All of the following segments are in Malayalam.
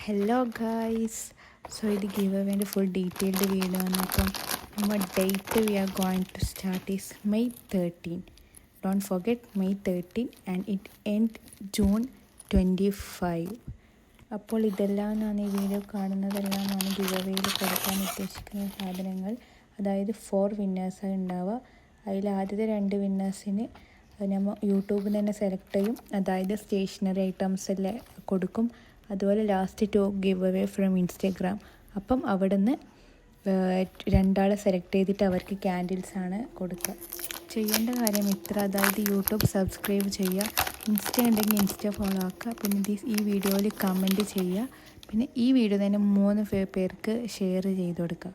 ഹലോ ഗായ്സ്, സോ ഇത് ഗിവ് അവേൻ്റെ ഫുൾ ഡീറ്റെയിൽഡ് വീഡിയോ ആണ്. അപ്പം നമ്മൾ date we are going to start is May 13. Don't forget May 13 and it end June 25. അപ്പോൾ ഇതെല്ലാമാണ് ഈ വീഡിയോ കാണുന്നതെല്ലാമാണ് ഗിവ് അവേയിൽ കൊടുക്കാൻ ഉദ്ദേശിക്കുന്ന സാധനങ്ങൾ. അതായത് 4 വിന്നേഴ്സാണ് ഉണ്ടാവുക. അതിൽ ആദ്യത്തെ 2 വിന്നേഴ്സിന് നമ്മൾ യൂട്യൂബിൽ നിന്ന് തന്നെ സെലക്ട് ചെയ്യും. അതായത് സ്റ്റേഷനറി ഐറ്റംസ് എല്ലാം കൊടുക്കും. അതുപോലെ last 2 give away from Instagram. അപ്പം അവിടെ നിന്ന് 2 ആളെ സെലക്ട് ചെയ്തിട്ട് അവർക്ക് ക്യാൻഡിൽസാണ് കൊടുക്കുക. ചെയ്യേണ്ട കാര്യം ഇത്ര, അതായത് യൂട്യൂബ് സബ്സ്ക്രൈബ് ചെയ്യുക, ഇൻസ്റ്റ ഉണ്ടെങ്കിൽ ഇൻസ്റ്റ ഫോളോ ആക്കുക, പിന്നെ ഈ വീഡിയോയിൽ കമൻറ്റ് ചെയ്യുക, പിന്നെ ഈ വീഡിയോ തന്നെ 3 പേർക്ക് ഷെയർ ചെയ്ത് കൊടുക്കുക.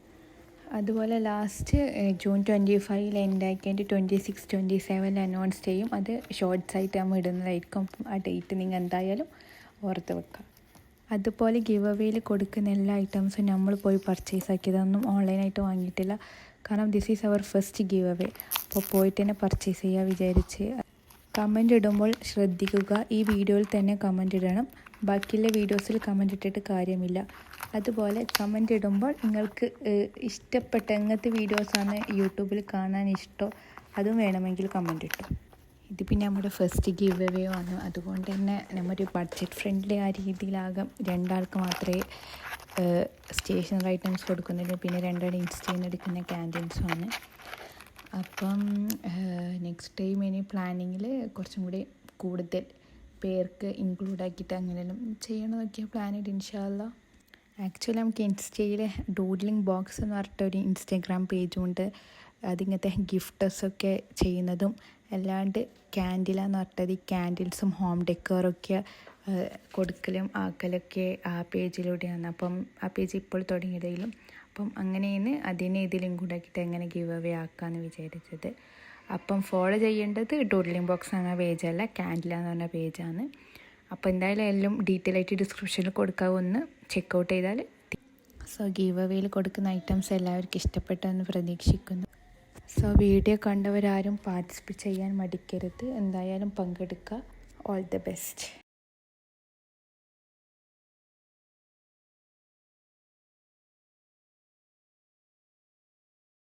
അതുപോലെ ലാസ്റ്റ് June 25 എൻഡാക്കിയിട്ട് 26, 27 അനൗൺസ് ചെയ്യും. അത് ഷോർട്ട്സ് ആയിട്ട് നമ്മൾ ഇടുന്നതായിരിക്കും. അപ്പം ആ ഡേറ്റ് നിങ്ങൾ എന്തായാലും ഓർത്ത് വെക്കുക. അതുപോലെ ഗിവ് അവേയിൽ കൊടുക്കുന്ന എല്ലാ ഐറ്റംസും നമ്മൾ പോയി പർച്ചേസ് ആക്കിയതൊന്നും ഓൺലൈനായിട്ട് വാങ്ങിയിട്ടില്ല. കാരണം this is our first giveaway. അപ്പോൾ പോയിട്ട് തന്നെ പർച്ചേസ് ചെയ്യുക വിചാരിച്ച്. കമൻറ്റ് ഇടുമ്പോൾ ശ്രദ്ധിക്കുക, ഈ വീഡിയോയിൽ തന്നെ കമൻറ്റ് ഇടണം. ബാക്കിയുള്ള വീഡിയോസിൽ കമൻറ്റ് ഇട്ടിട്ട് കാര്യമില്ല. അതുപോലെ കമൻറ്റ് ഇടുമ്പോൾ നിങ്ങൾക്ക് ഇഷ്ടപ്പെട്ട എങ്ങനത്തെ വീഡിയോസാണ് യൂട്യൂബിൽ കാണാൻ ഇഷ്ടം അതും വേണമെങ്കിൽ കമൻറ്റ് ഇട്ടു. ഇത് പിന്നെ നമ്മുടെ ഫസ്റ്റ് ഗിവ് അവേ വന്നു. അതുകൊണ്ട് തന്നെ നമ്മുടെ ബഡ്ജറ്റ് ഫ്രണ്ട്ലി ആ രീതിയിലാകാം 2 ആൾക്ക് മാത്രമേ സ്റ്റേഷനറി ഐറ്റംസ് കൊടുക്കുന്നുള്ളൂ. പിന്നെ 2 ആൾ ഇൻസ്റ്റയിൽ നിന്ന് എടുക്കുന്ന ക്യാൻറ്റീൻസുമാണ്. അപ്പം നെക്സ്റ്റ് ടൈം ഇനി പ്ലാനിങ്ങിൽ കുറച്ചും കൂടി കൂടുതൽ പേർക്ക് ഇൻക്ലൂഡ് ആക്കിയിട്ട് അങ്ങനെയെല്ലാം ചെയ്യണമെന്നൊക്കെയാണ് പ്ലാൻ ചെയ്ത് ഇൻഷാ അല്ലാഹ്. ആക്ച്വലി നമുക്ക് ഇൻസ്റ്റയിൽ ഡൂഡ്ലിംഗ് ബോക്സ് എന്ന് പറഞ്ഞിട്ട് ഒരു ഇൻസ്റ്റഗ്രാം പേജുണ്ട്. അതിങ്ങനത്തെ ഗിഫ്റ്റസൊക്കെ ചെയ്യുന്നതും അല്ലാണ്ട് ക്യാൻഡിലാന്ന് പറഞ്ഞിട്ട് ഈ ക്യാൻഡിൽസും ഹോം ഡെക്കറൊക്കെ കൊടുക്കലും ആക്കലൊക്കെ ആ പേജിലൂടെയാണ്. അപ്പം ആ പേജ് ഇപ്പോൾ തുടങ്ങിയതെങ്കിലും അപ്പം അങ്ങനെയാണ് അതിനെ ഇതിലും കൂടാക്കിയിട്ട് എങ്ങനെ ഗിവ് അവേ ആക്കാമെന്ന് വിചാരിച്ചത്. അപ്പം ഫോളോ ചെയ്യേണ്ടത് ഡൂഡ്ലിംഗ് ബോക്സ് എന്ന പേജല്ല, ക്യാൻഡില എന്ന് പറഞ്ഞ പേജാണ്. അപ്പോൾ എന്തായാലും എല്ലാം ഡീറ്റെയിൽ ആയിട്ട് ഡിസ്ക്രിപ്ഷനിൽ കൊടുക്കാൻ ഒന്ന് ചെക്കൗട്ട് ചെയ്താൽ. സോ ഗിവ് അവേയിൽ കൊടുക്കുന്ന ഐറ്റംസ് എല്ലാവർക്കും ഇഷ്ടപ്പെട്ടെന്ന് പ്രതീക്ഷിക്കുന്നു. സോ വീഡിയോ കണ്ടവരാരും പാർട്ടിസിപ്പേറ്റ് ചെയ്യാൻ മടിക്കരുത്, എന്തായാലും പങ്കെടുക്കുക. All the best.